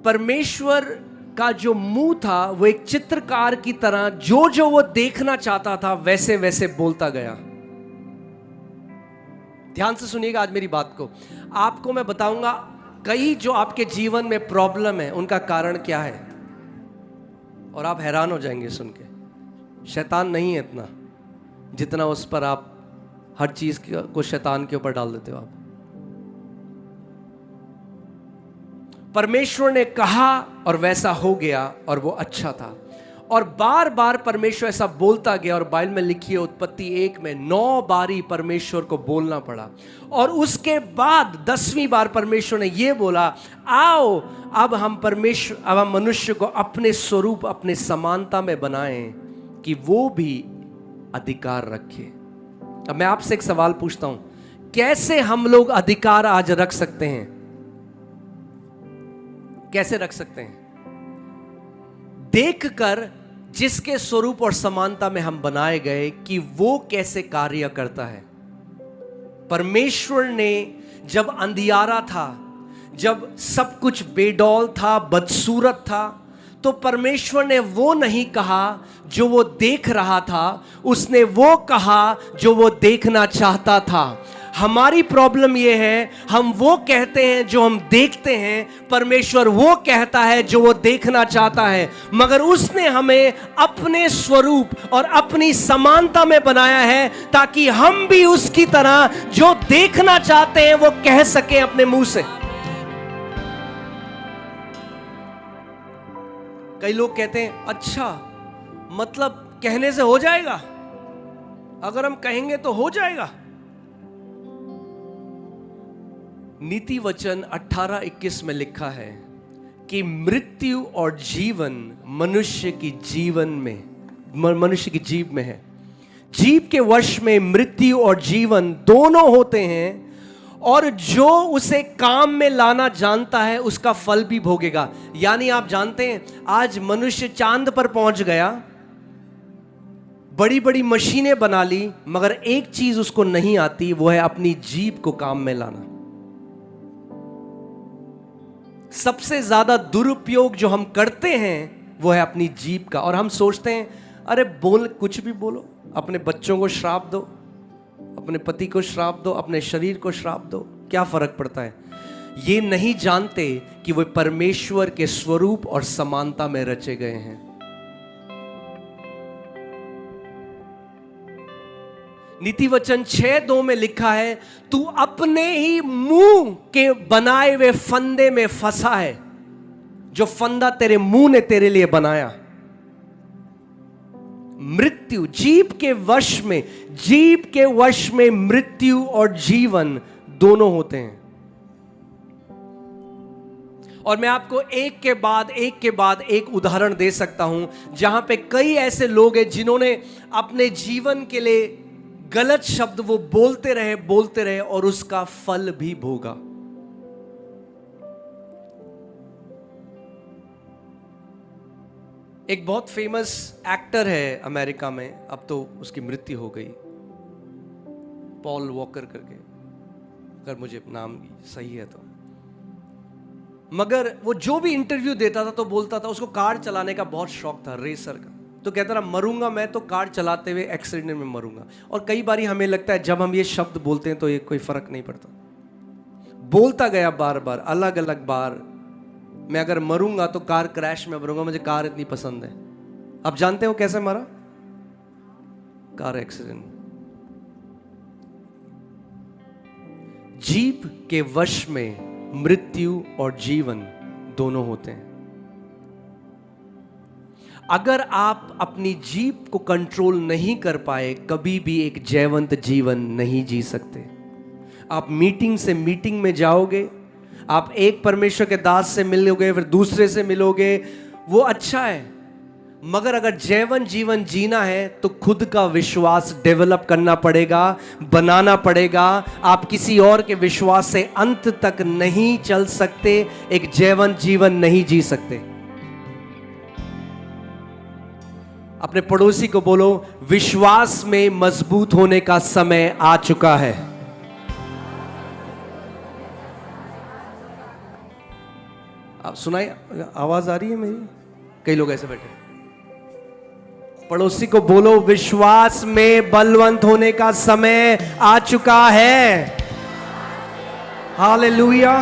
परमेश्वर का जो मुंह था वो एक चित्रकार की तरह जो जो वो देखना चाहता था वैसे वैसे बोलता गया। ध्यान से सुनिएगा आज मेरी बात को। आपको मैं बताऊंगा कई जो आपके जीवन में प्रॉब्लम है उनका कारण क्या है, और आप हैरान हो जाएंगे सुन के। शैतान नहीं है इतना जितना उस पर आप हर चीज को शैतान के ऊपर डाल देते हो आप। परमेश्वर ने कहा और वैसा हो गया और वो अच्छा था, और बार बार परमेश्वर ऐसा बोलता गया। और बाइबल में लिखी है उत्पत्ति 1 में 9 बारी परमेश्वर को बोलना पड़ा, और उसके बाद 10वीं बार परमेश्वर ने ये बोला, आओ अब हम मनुष्य को अपने स्वरूप अपने समानता में बनाएं कि वो भी अधिकार रखे। अब मैं आपसे एक सवाल पूछता हूं, कैसे हम लोग अधिकार आज रख सकते हैं? कैसे रख सकते हैं? देखकर जिसके स्वरूप और समानता में हम बनाए गए कि वो कैसे कार्य करता है। परमेश्वर ने जब अंधियारा था, जब सब कुछ बेडौल था, बदसूरत था, तो परमेश्वर ने वो नहीं कहा जो वो देख रहा था, उसने वो कहा जो वो देखना चाहता था। हमारी प्रॉब्लम ये है, हम वो कहते हैं जो हम देखते हैं, परमेश्वर वो कहता है जो वो देखना चाहता है। मगर उसने हमें अपने स्वरूप और अपनी समानता में बनाया है ताकि हम भी उसकी तरह जो देखना चाहते हैं वो कह सकें अपने मुंह से। कई लोग कहते हैं अच्छा मतलब कहने से हो जाएगा, अगर हम कहेंगे तो हो जाएगा। नीति वचन 18:21 में लिखा है कि मृत्यु और जीवन मनुष्य की जीव में है। जीव के वश में मृत्यु और जीवन दोनों होते हैं, और जो उसे काम में लाना जानता है उसका फल भी भोगेगा। यानी आप जानते हैं आज मनुष्य चांद पर पहुंच गया, बड़ी बड़ी मशीनें बना ली, मगर एक चीज उसको नहीं आती, वो है अपनी जीभ को काम में लाना। सबसे ज्यादा दुरुपयोग जो हम करते हैं वो है अपनी जीभ का। और हम सोचते हैं अरे कुछ भी बोलो, अपने बच्चों को श्राप दो, अपने पति को श्राप दो, अपने शरीर को श्राप दो, क्या फर्क पड़ता है? ये नहीं जानते कि वे परमेश्वर के स्वरूप और समानता में रचे गए हैं। नीति वचन 6:2 में लिखा है, तू अपने ही मुंह के बनाए हुए फंदे में फंसा है, जो फंदा तेरे मुंह ने तेरे लिए बनाया। मृत्यु जीभ के वश में मृत्यु और जीवन दोनों होते हैं। और मैं आपको एक के बाद एक उदाहरण दे सकता हूं जहां पे कई ऐसे लोग हैं जिन्होंने अपने जीवन के लिए गलत शब्द वो बोलते रहे और उसका फल भी भोगा। एक बहुत फेमस एक्टर है अमेरिका में, अब तो उसकी मृत्यु हो गई, पॉल वॉकर करके, अगर मुझे नाम सही है तो। मगर वो जो भी इंटरव्यू देता था तो बोलता था उसको कार चलाने का बहुत शौक था, रेसर का। तो कहता रहा मरूंगा मैं तो कार चलाते हुए एक्सीडेंट में मरूंगा। और कई बारी हमें लगता है जब हम ये शब्द बोलते हैं तो ये कोई फर्क नहीं पड़ता। बोलता गया बार बार, अलग अलग बार, मैं अगर मरूंगा तो कार क्रैश में मरूंगा, मुझे कार इतनी पसंद है। आप जानते हो कैसे मरा? Car accident. जीभ के वश में मृत्यु और जीवन दोनों होते हैं। अगर आप अपनी जीभ को कंट्रोल नहीं कर पाए, कभी भी एक जयवंत जीवन नहीं जी सकते। आप मीटिंग से मीटिंग में जाओगे, आप एक परमेश्वर के दास से मिलोगे, फिर दूसरे से मिलोगे, वो अच्छा है। मगर अगर जयवंत जीवन जीना है तो खुद का विश्वास डेवलप करना पड़ेगा, बनाना पड़ेगा। आप किसी और के विश्वास से अंत तक नहीं चल सकते, एक जयवंत जीवन नहीं जी सकते। अपने पड़ोसी को बोलो, विश्वास में मजबूत होने का समय आ चुका है। आप सुनाई, आवाज आ रही है मेरी? कई लोग ऐसे बैठे। पड़ोसी को बोलो, विश्वास में बलवंत होने का समय आ चुका है। हालेलुया।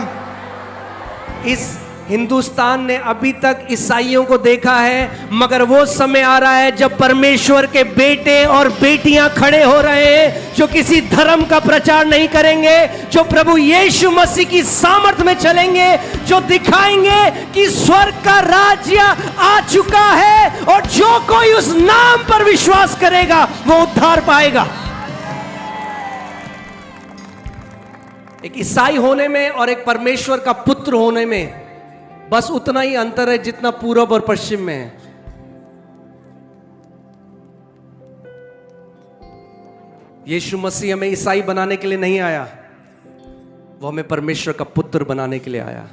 इस हिंदुस्तान ने अभी तक ईसाइयों को देखा है, मगर वो समय आ रहा है जब परमेश्वर के बेटे और बेटियां खड़े हो रहे हैं, जो किसी धर्म का प्रचार नहीं करेंगे, जो प्रभु यीशु मसीह की सामर्थ में चलेंगे, जो दिखाएंगे कि स्वर्ग का राज्य आ चुका है और जो कोई उस नाम पर विश्वास करेगा वो उद्धार पाएगा। एक ईसाई होने में और एक परमेश्वर का पुत्र होने में बस उतना ही अंतर है जितना पूरब और पश्चिम में है। यीशु मसीह हमें ईसाई बनाने के लिए नहीं आया, वो हमें परमेश्वर का पुत्र बनाने के लिए आया।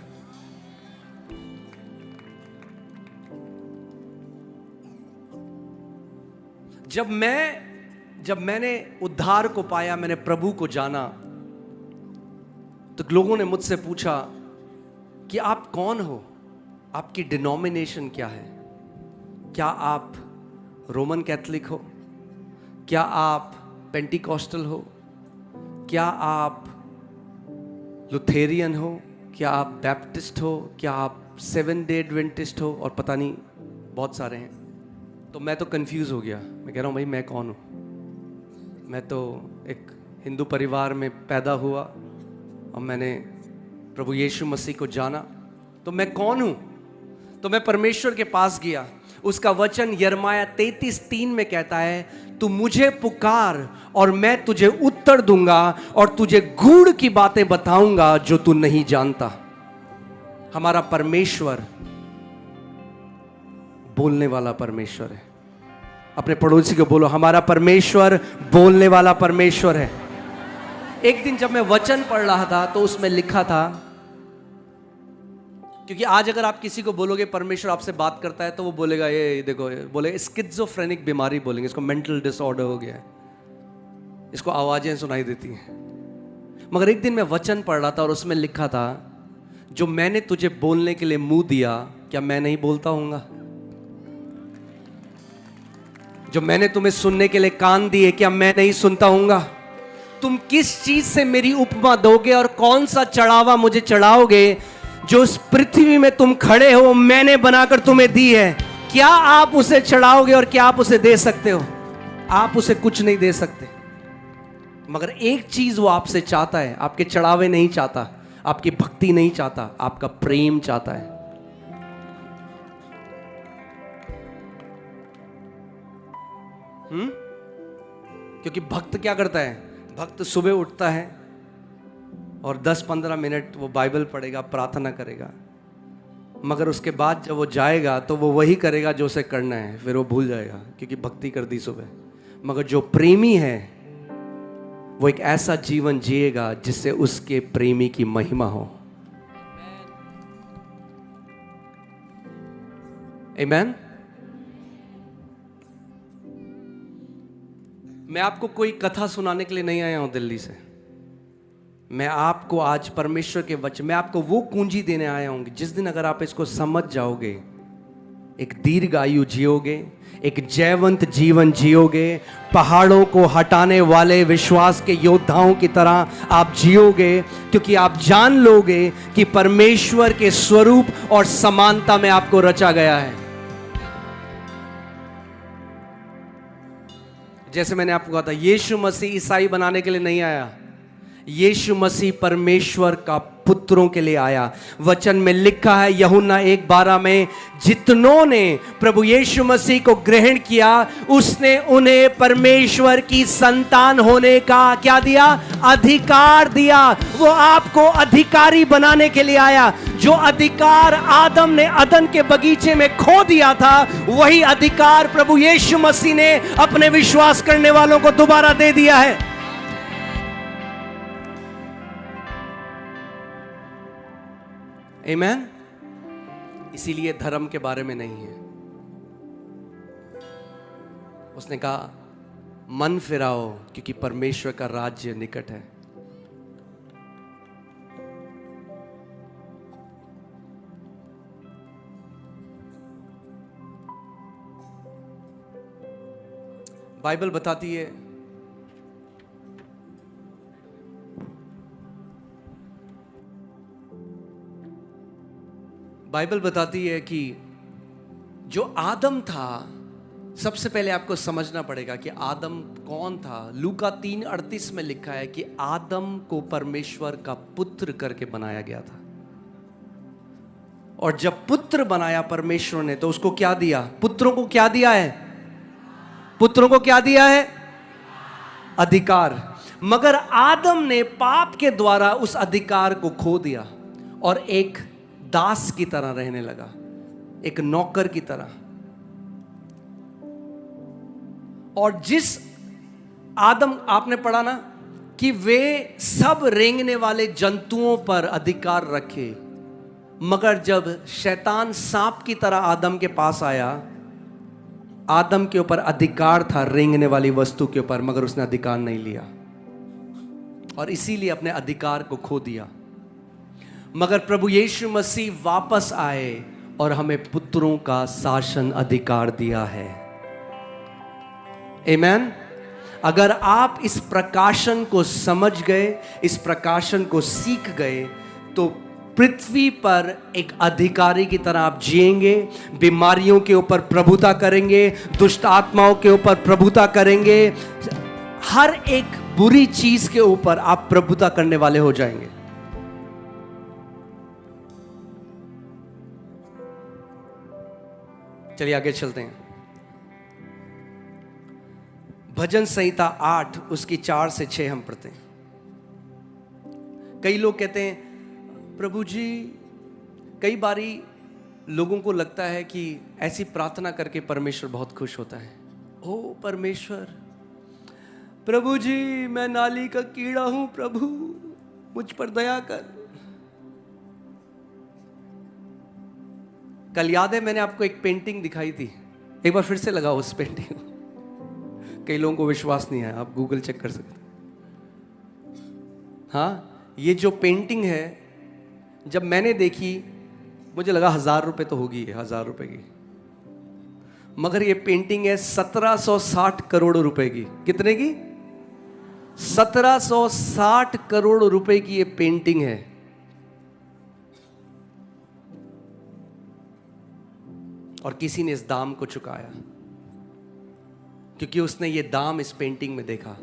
जब मैंने उद्धार को पाया, मैंने प्रभु को जाना, तो लोगों ने मुझसे पूछा कि आप कौन हो, आपकी डिनोमिनेशन क्या है? क्या आप रोमन कैथलिक हो? क्या आप पेंटिकॉस्टल हो? क्या आप लुथेरियन हो? क्या आप बैप्टिस्ट हो? क्या आप 7 डे एडवेंटिस्ट हो? और पता नहीं बहुत सारे हैं। तो मैं तो कंफ्यूज हो गया। मैं कह रहा हूँ भाई मैं कौन हूँ? मैं तो एक हिंदू परिवार में पैदा हुआ और मैंने प्रभु यीशु मसीह को जाना, तो मैं कौन हूं? तो मैं परमेश्वर के पास गया। उसका वचन यिर्मयाह 33:3 में कहता है, तू मुझे पुकार और मैं तुझे उत्तर दूंगा और तुझे गूढ़ की बातें बताऊंगा जो तू नहीं जानता। हमारा परमेश्वर बोलने वाला परमेश्वर है। अपने पड़ोसी को बोलो, हमारा परमेश्वर बोलने वाला परमेश्वर है। एक दिन जब मैं वचन पढ़ रहा था तो उसमें लिखा था, क्योंकि आज अगर आप किसी को बोलोगे परमेश्वर आपसे बात करता है तो वो बोलेगा ये देखो, बोले स्किज़ोफ्रेनिक बीमारी बोलेंगे, इसको मेंटल डिसऑर्डर हो गया है, इसको आवाजें सुनाई देती हैं। मगर एक दिन मैं वचन पढ़ रहा था और उसमें लिखा था, जो मैंने तुझे बोलने के लिए मुंह दिया, क्या मैं नहीं बोलता हूंगा? जो मैंने तुम्हें सुनने के लिए कान दिए, क्या मैं नहीं सुनता हूंगा? तुम किस चीज से मेरी उपमा दोगे और कौन सा चढ़ावा मुझे चढ़ाओगे? जो इस पृथ्वी में तुम खड़े हो मैंने बनाकर तुम्हें दी है, क्या आप उसे चढ़ाओगे और क्या आप उसे दे सकते हो? आप उसे कुछ नहीं दे सकते। मगर एक चीज वो आपसे चाहता है, आपके चढ़ावे नहीं चाहता, आपकी भक्ति नहीं चाहता, आपका प्रेम चाहता है। क्योंकि भक्त क्या करता है? भक्त सुबह उठता है और 10-15 मिनट वो बाइबल पढ़ेगा, प्रार्थना करेगा, मगर उसके बाद जब वो जाएगा तो वो वही करेगा जो उसे करना है, फिर वो भूल जाएगा क्योंकि भक्ति कर दी सुबह। मगर जो प्रेमी है वो एक ऐसा जीवन जिएगा जिससे उसके प्रेमी की महिमा हो। आमीन। मैं आपको कोई कथा सुनाने के लिए नहीं आया हूं दिल्ली से। मैं आपको आज परमेश्वर के वचन, मैं आपको वो कुंजी देने आया हूं जिस दिन अगर आप इसको समझ जाओगे, एक दीर्घ आयु जियोगे, एक जयवंत जीवन जियोगे, पहाड़ों को हटाने वाले विश्वास के योद्धाओं की तरह आप जियोगे, क्योंकि आप जान लोगे कि परमेश्वर के स्वरूप और समानता में आपको रचा गया है। जैसे मैंने आपको कहा था, यीशु मसीह ईसाई बनाने के लिए नहीं आया, यीशु मसीह परमेश्वर का पुत्रों के लिए आया। वचन में लिखा है यूहन्ना 1:12 में, जितनों ने प्रभु यीशु मसीह को ग्रहण किया उसने उन्हें परमेश्वर की संतान होने का क्या दिया? अधिकार दिया। वो आपको अधिकारी बनाने के लिए आया। जो अधिकार आदम ने अदन के बगीचे में खो दिया था, वही अधिकार प्रभु यीशु मसीह ने अपने विश्वास करने वालों को दोबारा दे दिया है। आमीन। इसीलिए धर्म के बारे में नहीं है। उसने कहा मन फिराओ क्योंकि परमेश्वर का राज्य निकट है। बाइबल बताती है कि जो आदम था, सबसे पहले आपको समझना पड़ेगा कि आदम कौन था। लूका 3:38 में लिखा है कि आदम को परमेश्वर का पुत्र करके बनाया गया था। और जब पुत्र बनाया परमेश्वर ने, तो उसको क्या दिया? पुत्रों को क्या दिया है? पुत्रों को क्या दिया है? अधिकार। मगर आदम ने पाप के द्वारा उस अधिकार को खो दिया और एक दास की तरह रहने लगा, एक नौकर की तरह। और जिस आदम, आपने पढ़ा ना कि वे सब रेंगने वाले जंतुओं पर अधिकार रखे, मगर जब शैतान सांप की तरह आदम के पास आया, आदम के ऊपर अधिकार था रेंगने वाली वस्तु के ऊपर, मगर उसने अधिकार नहीं लिया और इसीलिए अपने अधिकार को खो दिया। मगर प्रभु यीशु मसीह वापस आए और हमें पुत्रों का शासन अधिकार दिया है। आमीन। अगर आप इस प्रकाशन को समझ गए, इस प्रकाशन को सीख गए, तो पृथ्वी पर एक अधिकारी की तरह आप जिएंगे, बीमारियों के ऊपर प्रभुता करेंगे, दुष्ट आत्माओं के ऊपर प्रभुता करेंगे, हर एक बुरी चीज के ऊपर आप प्रभुता करने वाले हो जाएंगे। चलिए आगे चलते हैं। भजन संहिता 8 उसकी 4 से 6 हम पढ़ते हैं। कई लोग कहते हैं, प्रभु जी, कई बारी लोगों को लगता है कि ऐसी प्रार्थना करके परमेश्वर बहुत खुश होता है। ओ परमेश्वर, प्रभु जी मैं नाली का कीड़ा हूं, प्रभु मुझ पर दया कर। कल याद है मैंने आपको एक पेंटिंग दिखाई थी, एक बार फिर से लगाओ उस पेंटिंग को। कई लोगों को विश्वास नहीं है, आप गूगल चेक कर सकते। हाँ, ये जो पेंटिंग है, जब मैंने देखी मुझे लगा 1000 रुपए तो होगी, 1000 रुपए की, मगर ये पेंटिंग है 1760 करोड़ रुपए की। कितने की? 1760 करोड़ रुपए की ये पेंटिंग है। और किसी ने इस दाम को चुकाया क्योंकि उसने ये दाम इस पेंटिंग में देखा।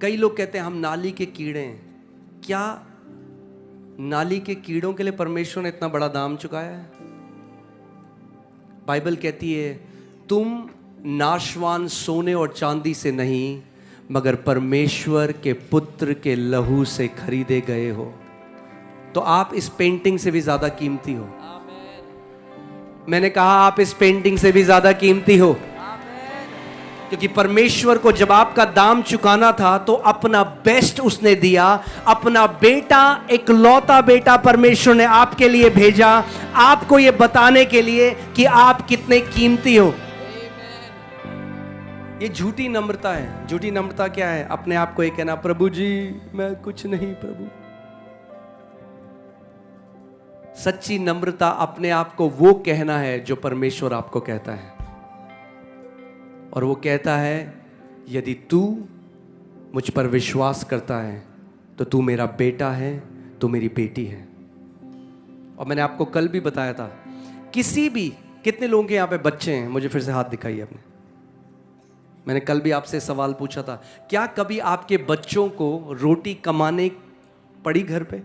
कई लोग कहते हैं हम नाली के कीड़े हैं। क्या नाली के कीड़ों के लिए परमेश्वर ने इतना बड़ा दाम चुकाया है? बाइबल कहती है, तुम नाशवान सोने और चांदी से नहीं, मगर परमेश्वर के पुत्र के लहू से खरीदे गए हो। तो आप इस पेंटिंग से भी ज्यादा कीमती हो। मैंने कहा आप इस पेंटिंग से भी ज्यादा कीमती हो, क्योंकि परमेश्वर को जब आपका दाम चुकाना था तो अपना बेस्ट उसने दिया, अपना बेटा, इकलौता बेटा परमेश्वर ने आपके लिए भेजा, आपको ये बताने के लिए कि आप कितने कीमती हो। ये झूठी नम्रता है। झूठी नम्रता क्या है? अपने आप को ये कहना, प्रभु जी मैं कुछ नहीं प्रभु। सच्ची नम्रता अपने आप को वो कहना है जो परमेश्वर आपको कहता है, और वो कहता है यदि तू मुझ पर विश्वास करता है तो तू मेरा बेटा है, तू मेरी बेटी है। और मैंने आपको कल भी बताया था, किसी भी, कितने लोगों के यहाँ पे बच्चे हैं? मुझे फिर से हाथ दिखाइए अपने। मैंने कल भी आपसे सवाल पूछा था, क्या कभी आपके बच्चों को रोटी कमाने पड़ी घर पे?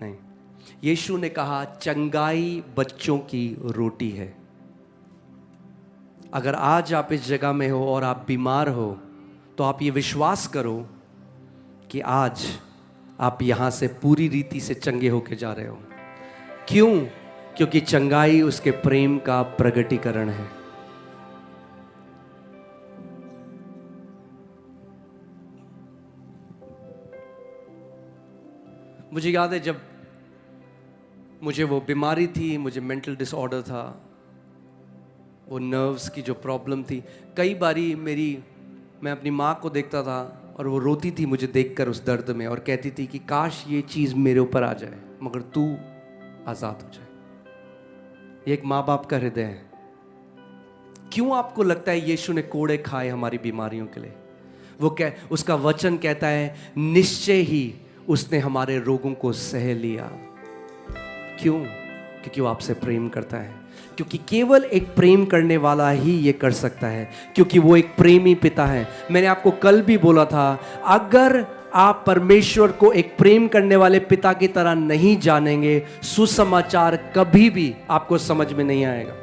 नहीं। यीशु ने कहा चंगाई बच्चों की रोटी है। अगर आज आप इस जगह में हो और आप बीमार हो, तो आप ये विश्वास करो कि आज आप यहां से पूरी रीति से चंगे होके जा रहे हो। क्यों? क्योंकि चंगाई उसके प्रेम का प्रगटीकरण है। मुझे याद है जब मुझे वो बीमारी थी, मुझे मेंटल डिसऑर्डर था, वो नर्व्स की जो प्रॉब्लम थी, कई बारी मैं अपनी माँ को देखता था और वो रोती थी मुझे देखकर उस दर्द में, और कहती थी कि काश ये चीज़ मेरे ऊपर आ जाए मगर तू आज़ाद हो जाए। ये एक माँ बाप का हृदय है। क्यों आपको लगता है यीशु ने कोड़े खाए हमारी बीमारियों के लिए? वो उसका वचन कहता है निश्चय ही उसने हमारे रोगों को सह लिया। क्यों? क्योंकि वो आपसे प्रेम करता है, क्योंकि केवल एक प्रेम करने वाला ही ये कर सकता है, क्योंकि वो एक प्रेमी पिता है। मैंने आपको कल भी बोला था, अगर आप परमेश्वर को एक प्रेम करने वाले पिता की तरह नहीं जानेंगे, सुसमाचार कभी भी आपको समझ में नहीं आएगा।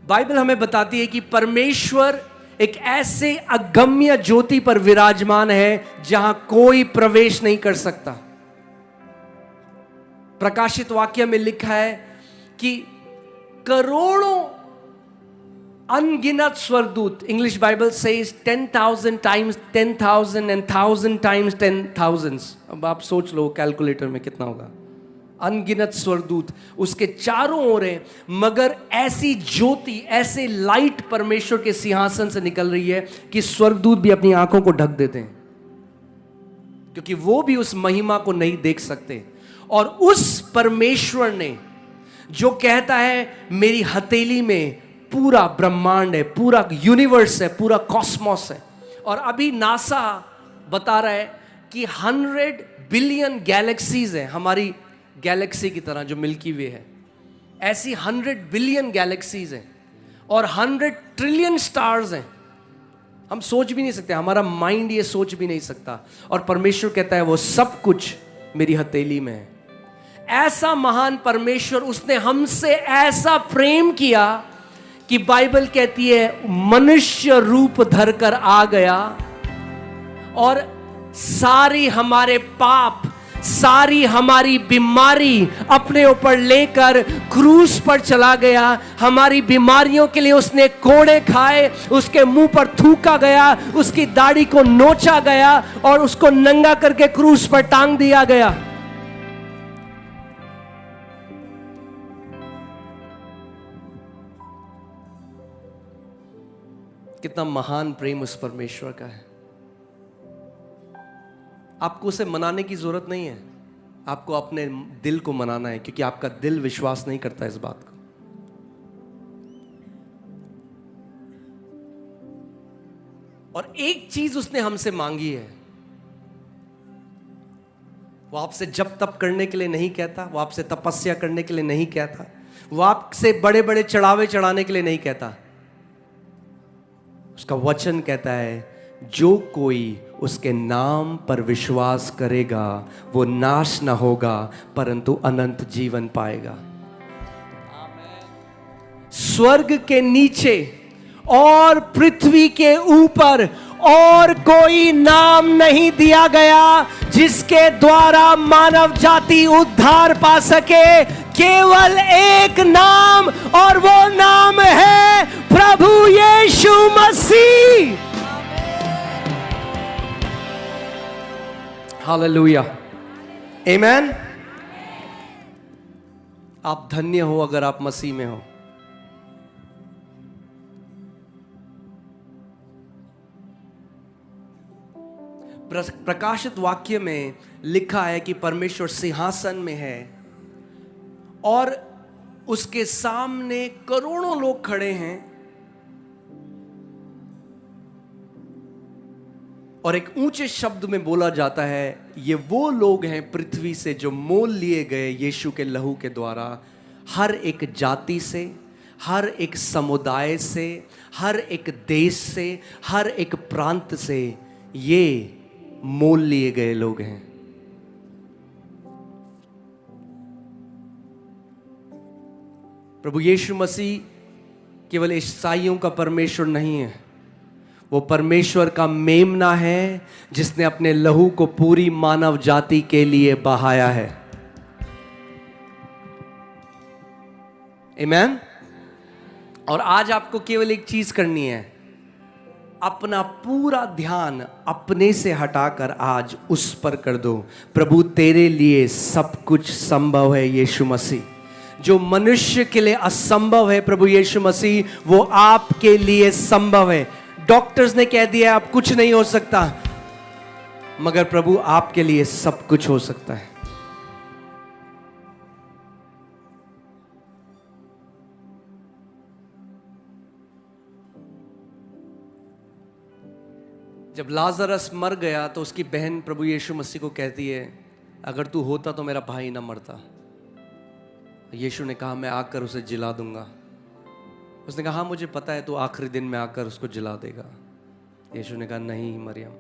बाइबल हमें बताती है कि परमेश्वर एक ऐसे अगम्य ज्योति पर विराजमान है जहां कोई प्रवेश नहीं कर सकता। प्रकाशित वाक्य में लिखा है कि करोड़ों अनगिनत स्वर्गदूत, English Bible says 10,000 times 10,000 and 1,000 times 10,000। अब आप सोच लो कैलकुलेटर में कितना होगा। अनगिनत स्वर्गदूत उसके चारों ओर हैं, मगर ऐसी ज्योति, ऐसे लाइट परमेश्वर के सिंहासन से निकल रही है कि स्वर्गदूत भी अपनी आंखों को ढक देते हैं, क्योंकि वो भी उस महिमा को नहीं देख सकते। और उस परमेश्वर ने जो कहता है मेरी हथेली में पूरा ब्रह्मांड है, पूरा यूनिवर्स है, पूरा कॉस्मोस है, और अभी नासा बता रहा है कि 100 बिलियन गैलेक्सीज हैं हमारी गैलेक्सी की तरह, जो मिल्की वे है, ऐसी 100 बिलियन गैलेक्सीज हैं और 100 ट्रिलियन स्टार्स हैं। हम सोच भी नहीं सकते, हमारा माइंड ये सोच भी नहीं सकता। और परमेश्वर कहता है वो सब कुछ मेरी हथेली में है। ऐसा महान परमेश्वर, उसने हमसे ऐसा प्रेम किया कि बाइबल कहती है मनुष्य रूप धरकर आ गया और सारी हमारे पाप, सारी हमारी बीमारी अपने ऊपर लेकर क्रूस पर चला गया। हमारी बीमारियों के लिए उसने कोड़े खाए, उसके मुंह पर थूका गया, उसकी दाढ़ी को नोचा गया और उसको नंगा करके क्रूस पर टांग दिया गया। कितना महान प्रेम उस परमेश्वर का है। आपको उसे मनाने की जरूरत नहीं है, आपको अपने दिल को मनाना है, क्योंकि आपका दिल विश्वास नहीं करता इस बात को। और एक चीज उसने हमसे मांगी है, वो आपसे जप तप करने के लिए नहीं कहता, वो आपसे तपस्या करने के लिए नहीं कहता, वो आपसे बड़े बड़े चढ़ावे चढ़ाने के लिए नहीं कहता। उसका वचन कहता है जो कोई उसके नाम पर विश्वास करेगा वो नाश न होगा परंतु अनंत जीवन पाएगा। स्वर्ग के नीचे और पृथ्वी के ऊपर और कोई नाम नहीं दिया गया जिसके द्वारा मानव जाति उद्धार पा सके। केवल एक नाम, और वो नाम है प्रभु यीशु मसीह। हालेलुया, आमेन। आप धन्य हो अगर आप मसीह में हो। प्रकाशित वाक्य में लिखा है कि परमेश्वर सिंहासन में है और उसके सामने करोड़ों लोग खड़े हैं, और एक ऊंचे शब्द में बोला जाता है ये वो लोग हैं पृथ्वी से जो मोल लिए गए यीशु के लहू के द्वारा। हर एक जाति से, हर एक समुदाय से, हर एक देश से, हर एक प्रांत से ये मोल लिए गए लोग हैं। प्रभु यीशु मसीह केवल ईसाइयों का परमेश्वर नहीं है, वो परमेश्वर का मेमना है जिसने अपने लहू को पूरी मानव जाति के लिए बहाया है। आमीन। और आज आपको केवल एक चीज करनी है, अपना पूरा ध्यान अपने से हटाकर आज उस पर कर दो। प्रभु तेरे लिए सब कुछ संभव है यीशु मसीह। जो मनुष्य के लिए असंभव है प्रभु यीशु मसीह, वो आपके लिए संभव है। डॉक्टर्स ने कह दिया आप कुछ नहीं हो सकता, मगर प्रभु आपके लिए सब कुछ हो सकता है। जब लाजरस मर गया तो उसकी बहन प्रभु यीशु मसीह को कहती है, अगर तू होता तो मेरा भाई ना मरता। यीशु ने कहा, मैं आकर उसे जिला दूंगा। उसने कहा, हाँ मुझे पता है, तू आखिरी दिन में आकर उसको जिला देगा। यीशु ने कहा, नहीं मरियम,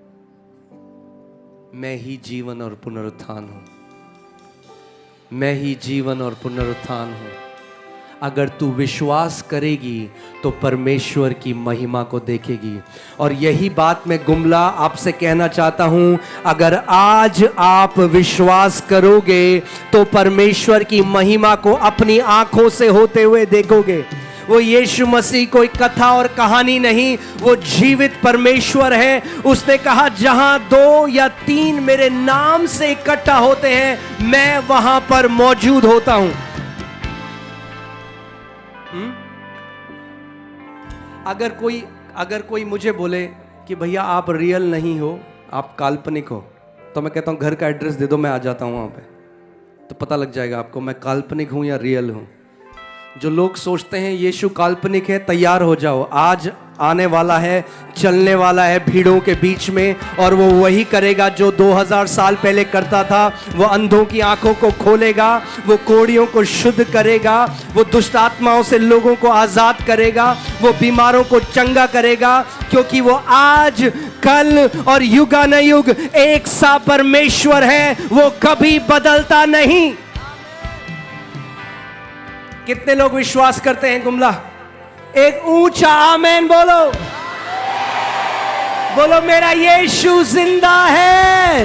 मैं ही जीवन और पुनरुत्थान हूं, मैं ही जीवन और पुनरुत्थान हूं। अगर तू विश्वास करेगी तो परमेश्वर की महिमा को देखेगी। और यही बात मैं गुमला आपसे कहना चाहता हूं, अगर आज आप विश्वास करोगे तो परमेश्वर की महिमा को अपनी आंखों से होते हुए देखोगे। वो यीशु मसीह कोई कथा और कहानी नहीं, वो जीवित परमेश्वर है। उसने कहा, जहां 2 या 3 मेरे नाम से इकट्ठा होते हैं, मैं वहां पर मौजूद होता हूं। अगर कोई मुझे बोले कि भैया आप रियल नहीं हो, आप काल्पनिक हो, तो मैं कहता हूं घर का एड्रेस दे दो, मैं आ जाता हूं वहां पे, तो पता लग जाएगा आपको मैं काल्पनिक हूं या रियल हूं। जो लोग सोचते हैं यीशु काल्पनिक है, तैयार हो जाओ, आज आने वाला है, चलने वाला है भीड़ों के बीच में, और वो वही करेगा जो 2000 साल पहले करता था। वो अंधों की आंखों को खोलेगा, वो कोढ़ियों को शुद्ध करेगा, वो दुष्ट आत्माओं से लोगों को आजाद करेगा, वो बीमारों को चंगा करेगा, क्योंकि वो आज, कल और युगानुयुग एक सा परमेश्वर है, वो कभी बदलता नहीं। कितने लोग विश्वास करते हैं गुमला? एक ऊंचा आमेन बोलो। बोलो, मेरा यीशु जिंदा है।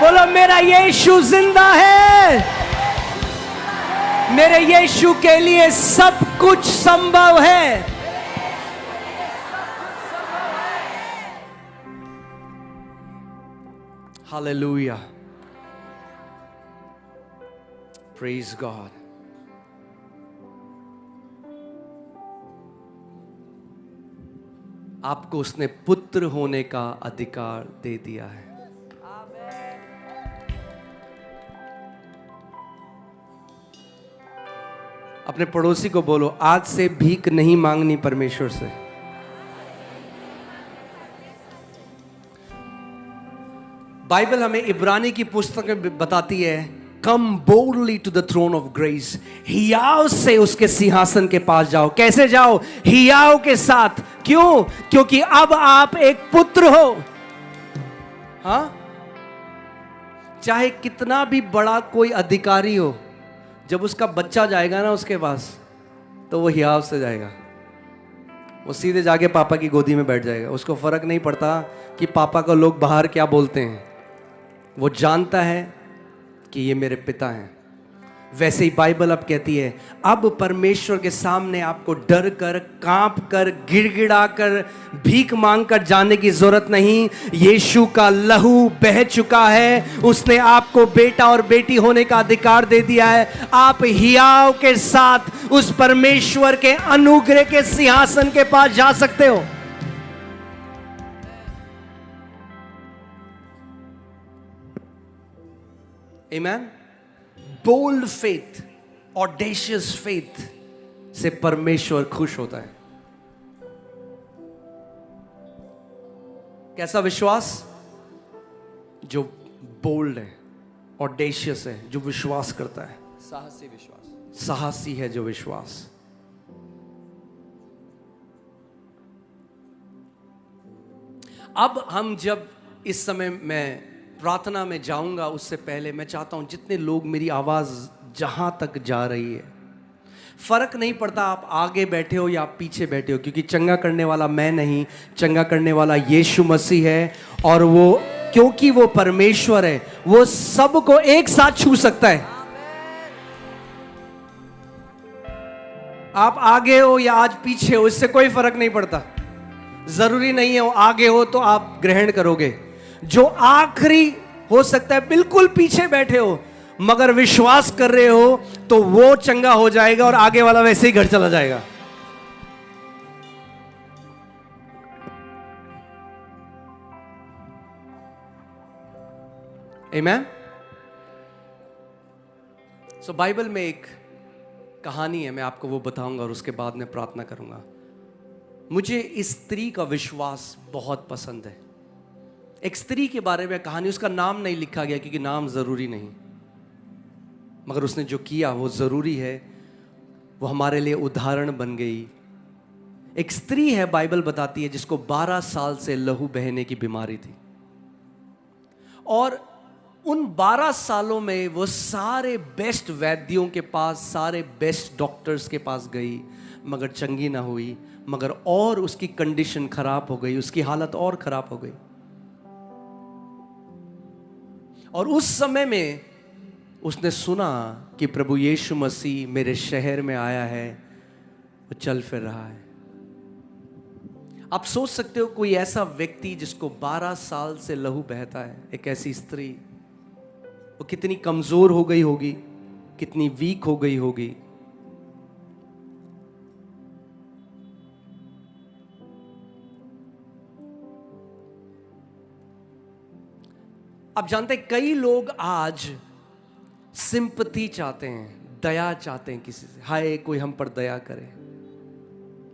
बोलो, मेरा यीशु जिंदा है। मेरे यीशु के लिए सब कुछ संभव है। Hallelujah, praise God. आपको उसने पुत्र होने का अधिकार दे दिया है। अपने पड़ोसी को बोलो, आज से भीख नहीं मांगनी परमेश्वर से। बाइबल हमें इब्रानी की पुस्तक में बताती है, come boldly to the throne of grace. हियाव से उसके सिंहासन के पास जाओ। कैसे जाओ? हियाव के साथ। क्यों? क्योंकि अब आप एक पुत्र हो। हाँ, चाहे कितना भी बड़ा कोई अधिकारी हो, जब उसका बच्चा जाएगा ना उसके पास, तो वो हियाव से जाएगा। वो सीधे जाके पापा की गोदी में बैठ जाएगा। उसको फर्क नहीं पड़ता कि पापा को लोग बाहर क्या बोलते हैं, वो जानता है कि ये मेरे पिता हैं। वैसे ही बाइबल अब कहती है, अब परमेश्वर के सामने आपको डर कर, कांप कर, गिड़गिड़ा कर, भीख मांग कर जाने की जरूरत नहीं। यीशु का लहू बह चुका है। उसने आपको बेटा और बेटी होने का अधिकार दे दिया है। आप हियाव के साथ उस परमेश्वर के अनुग्रह के सिंहासन के पास जा सकते हो। Amen? Bold faith, audacious faith से परमेश्वर खुश होता है। कैसा विश्वास? जो बोल्ड है, ऑडेशियस है, जो विश्वास करता है। साहसी विश्वास। साहसी है जो विश्वास। अब हम जब इस समय मैं प्रार्थना में जाऊंगा, उससे पहले मैं चाहता हूं जितने लोग, मेरी आवाज जहां तक जा रही है, फर्क नहीं पड़ता आप आगे बैठे हो या आप पीछे बैठे हो, क्योंकि चंगा करने वाला मैं नहीं, चंगा करने वाला यीशु मसीह है। और वो, क्योंकि वो परमेश्वर है, वो सबको एक साथ छू सकता है। आप आगे हो या आज पीछे हो, इससे कोई फर्क नहीं पड़ता। जरूरी नहीं है वो आगे हो तो आप ग्रहण करोगे। जो आखिरी हो सकता है बिल्कुल पीछे बैठे हो, मगर विश्वास कर रहे हो, तो वो चंगा हो जाएगा और आगे वाला वैसे ही घर चला जाएगा। आमेन। सो बाइबल में एक कहानी है, मैं आपको वो बताऊंगा और उसके बाद में प्रार्थना करूंगा। मुझे इस स्त्री का विश्वास बहुत पसंद है। एक स्त्री के बारे में कहानी, उसका नाम नहीं लिखा गया क्योंकि नाम जरूरी नहीं, मगर उसने जो किया वो जरूरी है, वो हमारे लिए उदाहरण बन गई। एक स्त्री है, बाइबल बताती है, जिसको 12 साल से लहू बहने की बीमारी थी, और उन 12 सालों में वो सारे बेस्ट वैद्यों के पास, सारे बेस्ट डॉक्टर्स के पास गई, मगर चंगी ना हुई, मगर और उसकी कंडीशन खराब हो गई, उसकी हालत और खराब हो गई। और उस समय में उसने सुना कि प्रभु यीशु मसीह मेरे शहर में आया है, वो चल फिर रहा है। आप सोच सकते हो कोई ऐसा व्यक्ति जिसको 12 साल से लहू बहता है, एक ऐसी स्त्री, वो कितनी कमजोर हो गई होगी, कितनी वीक हो गई होगी। आप जानते हैं कई लोग आज सिंपैथी चाहते हैं, दया चाहते हैं किसी से, हाय कोई हम पर दया करे।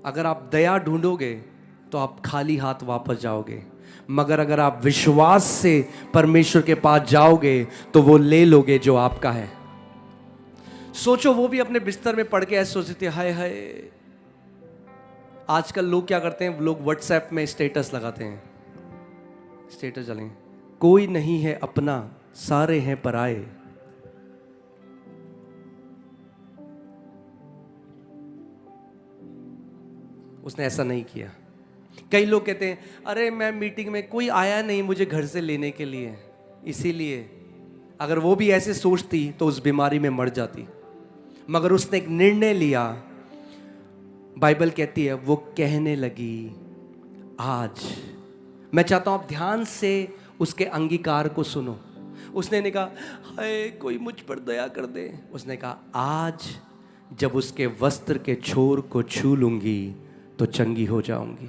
अगर आप दया ढूंढोगे तो आप खाली हाथ वापस जाओगे, मगर अगर आप विश्वास से परमेश्वर के पास जाओगे तो वो ले लोगे जो आपका है। सोचो, वो भी अपने बिस्तर में पड़ के ऐसे सोचते, हाय हाय। आजकल लोग क्या करते हैं, लोग व्हाट्सएप में स्टेटस लगाते हैं, स्टेटस डालेंगे, कोई नहीं है अपना, सारे हैं पराए। उसने ऐसा नहीं किया। कई लोग कहते हैं, अरे मैं मीटिंग में, कोई आया नहीं मुझे घर से लेने के लिए, इसीलिए। अगर वो भी ऐसे सोचती तो उस बीमारी में मर जाती, मगर उसने एक निर्णय लिया। बाइबल कहती है वो कहने लगी, आज। मैं चाहता हूं आप ध्यान से उसके अंगीकार को सुनो। उसने ने कहा, हाय कोई मुझ पर दया कर दे। उसने कहा, आज जब उसके वस्त्र के छोर को छू लूंगी तो चंगी हो जाऊंगी।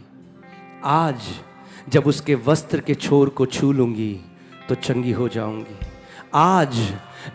आज जब उसके वस्त्र के छोर को छू लूंगी तो चंगी हो जाऊंगी। आज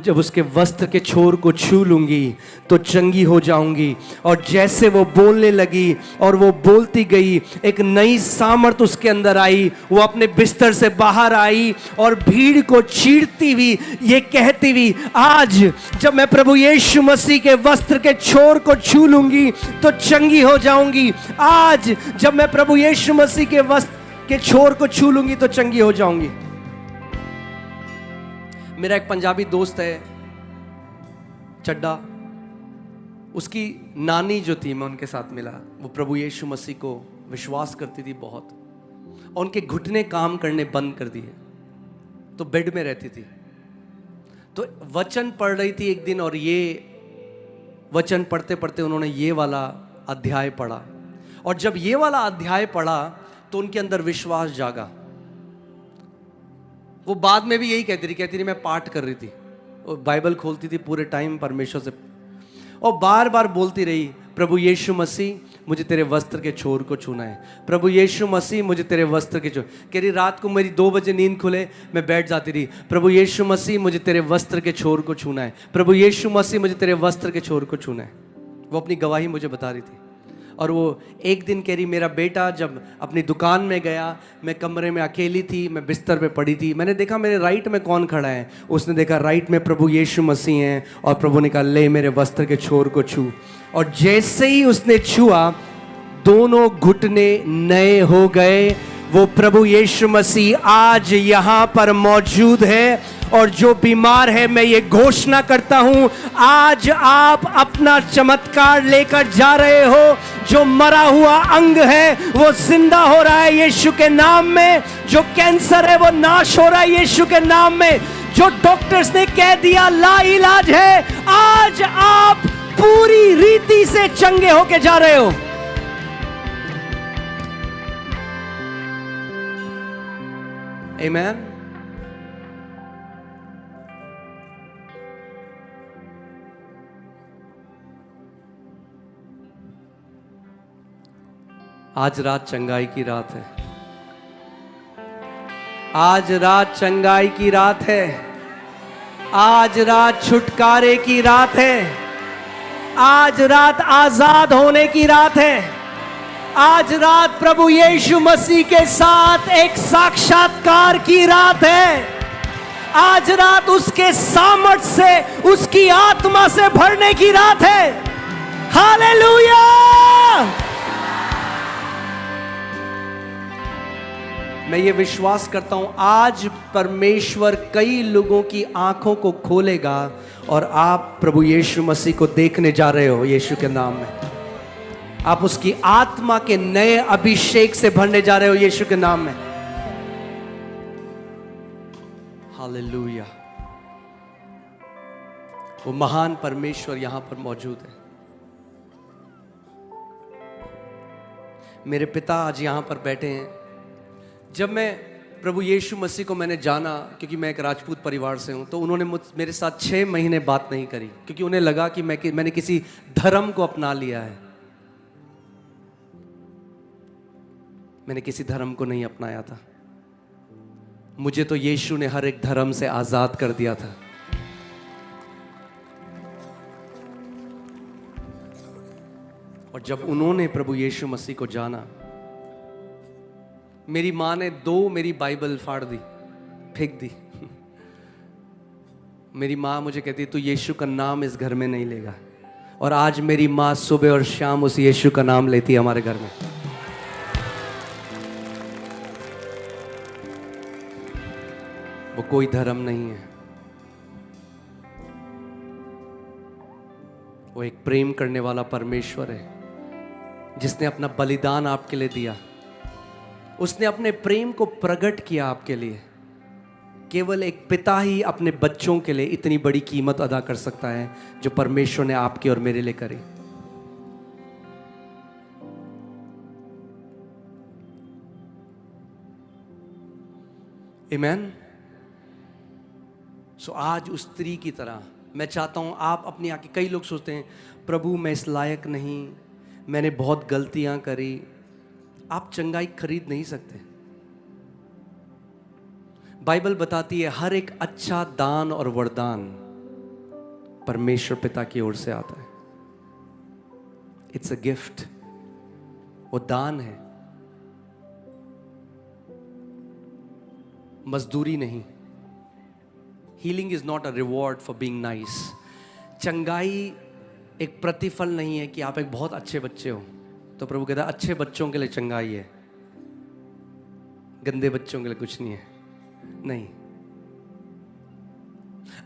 जब उसके वस्त्र के छोर को छू लूंगी तो चंगी हो जाऊंगी। और जैसे वो बोलने लगी और वो बोलती गई, एक नई सामर्थ उसके अंदर आई। वो अपने बिस्तर से बाहर आई और भीड़ को चीरती हुई ये कहती हुई, आज जब मैं प्रभु यीशु मसीह के वस्त्र के छोर को छू लूंगी तो चंगी हो जाऊंगी। आज जब मैं प्रभु यीशु मसीह के वस्त्र के छोर को छू लूंगी तो चंगी हो जाऊंगी। मेरा एक पंजाबी दोस्त है, चड्डा, उसकी नानी जो थी, मैं उनके साथ मिला, वो प्रभु यीशु मसीह को विश्वास करती थी बहुत, और उनके घुटने काम करने बंद कर दिए, तो बेड में रहती थी। तो वचन पढ़ रही थी एक दिन, और ये वचन पढ़ते पढ़ते उन्होंने ये वाला अध्याय पढ़ा, और जब ये वाला अध्याय पढ़ा तो उनके अंदर विश्वास जागा। वो बाद में भी यही कहती थी मैं पाठ कर रही थी, वो बाइबल खोलती थी पूरे टाइम परमेश्वर से, और बार बार बोलती रही, प्रभु यीशु मसीह मुझे तेरे वस्त्र के छोर को छूना है, प्रभु यीशु मसीह मुझे तेरे वस्त्र के छोर। कह रही रात को मेरी 2 बजे नींद खुले, मैं बैठ जाती रही, प्रभु यीशु मसीह मुझे तेरे वस्त्र के छोर को छूना है, प्रभु यीशु मसीह मुझे तेरे वस्त्र के छोर को छूना है। वो अपनी गवाही मुझे बता रही थी। और वो एक दिन कह रही, मेरा बेटा जब अपनी दुकान में गया, मैं कमरे में अकेली थी, मैं बिस्तर पे पड़ी थी, मैंने देखा मेरे राइट में कौन खड़ा है। उसने देखा राइट में प्रभु यीशु मसीह हैं, और प्रभु ने कहा, ले मेरे वस्त्र के छोर को छू। और जैसे ही उसने छुआ, दोनों घुटने नए हो गए। वो प्रभु यीशु मसीह आज यहाँ पर मौजूद है, और जो बीमार है, मैं ये घोषणा करता हूं, आज आप अपना चमत्कार लेकर जा रहे हो। जो मरा हुआ अंग है वो जिंदा हो रहा है यीशु के नाम में। जो कैंसर है वो नाश हो रहा है यीशु के नाम में। जो डॉक्टर्स ने कह दिया ला इलाज है, आज आप पूरी रीति से चंगे होके जा रहे हो। आमीन। आज रात चंगाई की रात है। आज रात चंगाई की रात है। आज रात छुटकारे की रात है। आज रात आजाद होने की रात है। आज रात प्रभु यीशु मसीह के साथ एक साक्षात्कार की रात है। आज रात उसके सामर्थ्य से, उसकी आत्मा से भरने की रात है। हालेलुया। मैं ये विश्वास करता हूं आज परमेश्वर कई लोगों की आंखों को खोलेगा और आप प्रभु यीशु मसीह को देखने जा रहे हो। यीशु के नाम में आप उसकी आत्मा के नए अभिषेक से भरने जा रहे हो। यीशु के नाम में हालेलुया। वो महान परमेश्वर यहां पर मौजूद है। मेरे पिता आज यहां पर बैठे हैं। जब मैं प्रभु यीशु मसीह को मैंने जाना, क्योंकि मैं एक राजपूत परिवार से हूं, तो उन्होंने मेरे साथ 6 महीने बात नहीं करी, क्योंकि उन्हें लगा कि मैंने किसी धर्म को अपना लिया है। मैंने किसी धर्म को नहीं अपनाया था। मुझे तो यीशु ने हर एक धर्म से आजाद कर दिया था। और जब उन्होंने प्रभु यीशु मसीह को जाना, मेरी मां ने 2 मेरी बाइबल फाड़ दी, फेंक दी। मेरी मां मुझे कहती तू यीशु का नाम इस घर में नहीं लेगा। और आज मेरी मां सुबह और शाम उस यीशु का नाम लेती है हमारे घर में। वो कोई धर्म नहीं है, वो एक प्रेम करने वाला परमेश्वर है जिसने अपना बलिदान आपके लिए दिया। उसने अपने प्रेम को प्रकट किया आपके लिए। केवल एक पिता ही अपने बच्चों के लिए इतनी बड़ी कीमत अदा कर सकता है जो परमेश्वर ने आपके और मेरे लिए करी। आमीन। सो आज उस स्त्री की तरह मैं चाहता हूं आप अपनी आंखें, कई लोग सोचते हैं प्रभु मैं इस लायक नहीं, मैंने बहुत गलतियां करी। आप चंगाई खरीद नहीं सकते। बाइबल बताती है हर एक अच्छा दान और वरदान परमेश्वर पिता की ओर से आता है। इट्स अ गिफ्ट, वो दान है, मजदूरी नहीं। Healing is not a reward for being nice. चंगाई एक प्रतिफल नहीं है कि आप एक बहुत अच्छे बच्चे हो तो प्रभु कहता है अच्छे बच्चों के लिए चंगाई है, गंदे बच्चों के लिए कुछ नहीं है। नहीं,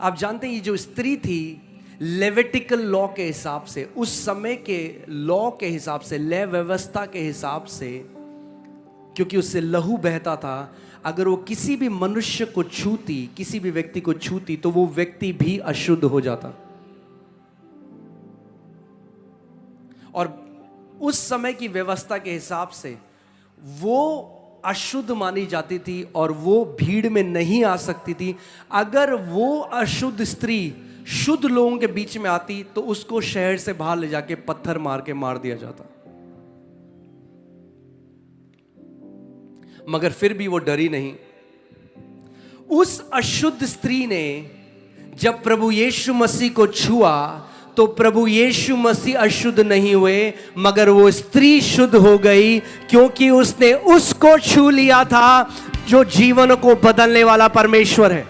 आप जानते हैं ये जो स्त्री थी, लेविटिकल लॉ के हिसाब से, उस समय के लॉ के हिसाब से, लय व्यवस्था के हिसाब से, क्योंकि उससे लहू बहता था, अगर वो किसी भी मनुष्य को छूती, किसी भी व्यक्ति को छूती, तो वो व्यक्ति भी अशुद्ध हो जाता। और उस समय की व्यवस्था के हिसाब से वो अशुद्ध मानी जाती थी और वो भीड़ में नहीं आ सकती थी। अगर वो अशुद्ध स्त्री शुद्ध लोगों के बीच में आती तो उसको शहर से बाहर ले जाके पत्थर मार के मार दिया जाता। मगर फिर भी वो डरी नहीं। उस अशुद्ध स्त्री ने जब प्रभु यीशु मसीह को छुआ तो प्रभु यीशु मसीह अशुद्ध नहीं हुए, मगर वो स्त्री शुद्ध हो गई, क्योंकि उसने उसको छू लिया था जो जीवन को बदलने वाला परमेश्वर है।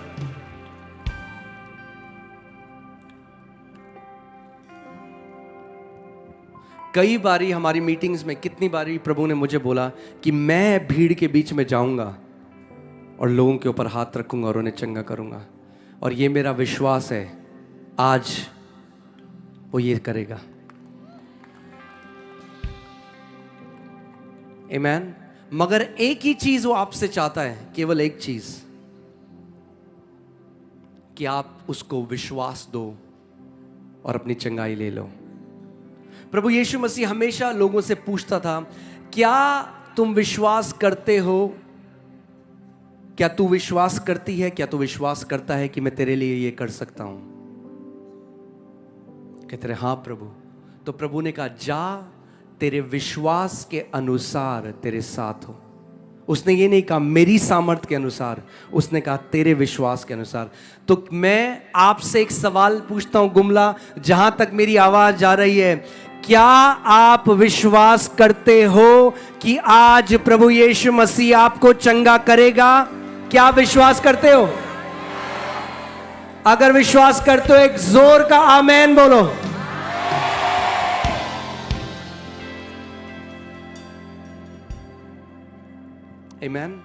कई बारी हमारी मीटिंग्स में, कितनी बारी प्रभु ने मुझे बोला कि मैं भीड़ के बीच में जाऊंगा और लोगों के ऊपर हाथ रखूंगा और उन्हें चंगा करूंगा। और ये मेरा विश्वास है आज वो ये करेगा। आमीन। मगर एक ही चीज वो आपसे चाहता है, केवल एक चीज, कि आप उसको विश्वास दो और अपनी चंगाई ले लो। प्रभु यीशु मसीह हमेशा लोगों से पूछता था, क्या तुम विश्वास करते हो? क्या तू विश्वास करती है? क्या तू विश्वास करता है कि मैं तेरे लिए ये कर सकता हूं? कहते रहे हाँ प्रभु। तो प्रभु ने कहा जा, तेरे विश्वास के अनुसार तेरे साथ हो। उसने ये नहीं कहा मेरी सामर्थ्य के अनुसार, उसने कहा तेरे विश्वास के अनुसार। तो मैं आपसे एक सवाल पूछता हूं गुमला, जहां तक मेरी आवाज जा रही है, क्या आप विश्वास करते हो कि आज प्रभु यीशु मसीह आपको चंगा करेगा? क्या आप विश्वास करते हो? अगर विश्वास करते हो एक जोर का आमेन बोलो। आमेन।